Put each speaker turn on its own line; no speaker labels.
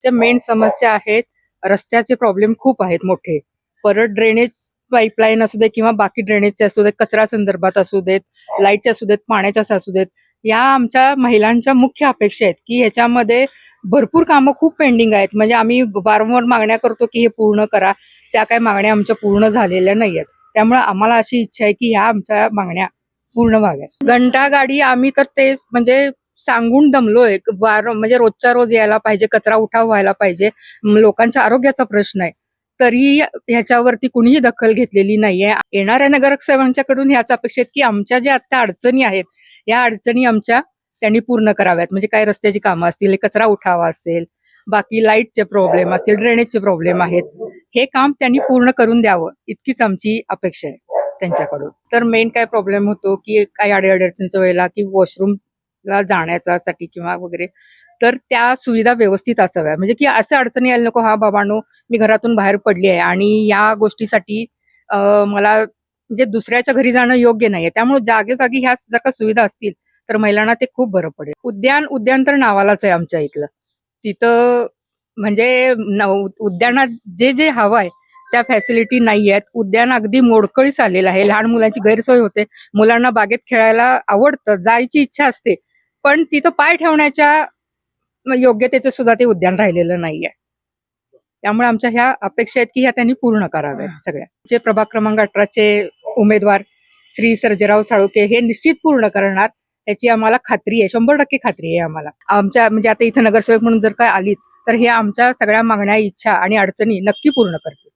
ज्या मेन समस्या आहेत, रस्त्याचे प्रॉब्लेम खूप आहेत मोठे. परत ड्रेनेज पाईपलाईन असू दे किंवा बाकी ड्रेनेजचे असू देत, कचरा संदर्भात असू देत, लाईटचे असू देत, पाण्याच्या असू देत. या आमच्या महिलांच्या मुख्य अपेक्षा आहेत, की ह्याच्यामध्ये भरपूर कामं खूप पेंडिंग आहेत. म्हणजे आम्ही वारंवार मागण्या करतो, की हे पूर्ण करा. त्या काही मागण्या आमच्या पूर्ण झालेल्या नाहीयेत. त्यामुळे आम्हाला अशी इच्छा आहे, की ह्या आमच्या मागण्या पूर्ण व्हाव्यात. घंटागाडी आम्ही तर तेच म्हणजे सांगून दमलोय. म्हणजे रोजच्या रोज यायला पाहिजे, कचरा उठाव व्हायला पाहिजे. लोकांच्या आरोग्याचा प्रश्न आहे. तरी ह्याच्यावरती कुणीही दखल घेतलेली नाहीये. येणाऱ्या नगरसेवकांच्याकडून ह्याच अपेक्षा आहेत, की आमच्या ज्या आता अडचणी आहेत, या अडचणी आमच्या त्यांनी पूर्ण कराव्यात. म्हणजे काय रस्त्याची कामं असतील, कचरा उठावा असेल, बाकी लाईटचे प्रॉब्लेम असतील, ड्रेनेजचे प्रॉब्लेम आहेत. हे काम त्यांनी पूर्ण करून द्यावं, इतकीच आमची अपेक्षा आहे त्यांच्याकडून. तर मेन काय प्रॉब्लेम होतो, की काही अडचणीच्या वेळेला की वॉशरूमला जाण्यासाठी किंवा वगैरे, तर त्या सुविधा व्यवस्थित असाव्या. म्हणजे की असं अडचणी यायला नको, हा बाबांनो मी घरातून बाहेर पडली आहे आणि या गोष्टीसाठी मला म्हणजे दुसऱ्याच्या घरी जाणं योग्य नाहीये. त्यामुळे जागेजागी ह्या जर का सुविधा असतील तर महिलांना ते खूप बरं पडेल. उद्यान तर नावालाच आहे आमच्या इथलं. तिथं म्हणजे उद्यानात जे जे हवं आहे त्या फॅसिलिटी नाही आहेत. उद्यान अगदी मोडकळीस आलेलं आहे. लहान मुलांची गैरसोय होते. मुलांना बागेत खेळायला आवडतं, जायची इच्छा असते, पण तिथं पाय ठेवण्याच्या योग्यतेचं सुद्धा ते उद्यान राहिलेलं नाहीये. त्यामुळे आमच्या ह्या अपेक्षा आहेत, की ह्या त्यांनी पूर्ण कराव्यात सगळ्या. जे प्रभाग क्रमांक 18चे उमेदवार श्री सर्जेराव साळुंखे हे निश्चित पूर्ण करणार, याची आम्हाला खात्री आहे. 100% खात्री आहे आम्हाला. आमच्या म्हणजे आता इथं नगरसेवक म्हणून जर काय आलीत, तर हे आमच्या सगळ्या मागण्या, इच्छा आणि अडचणी नक्की पूर्ण करतील.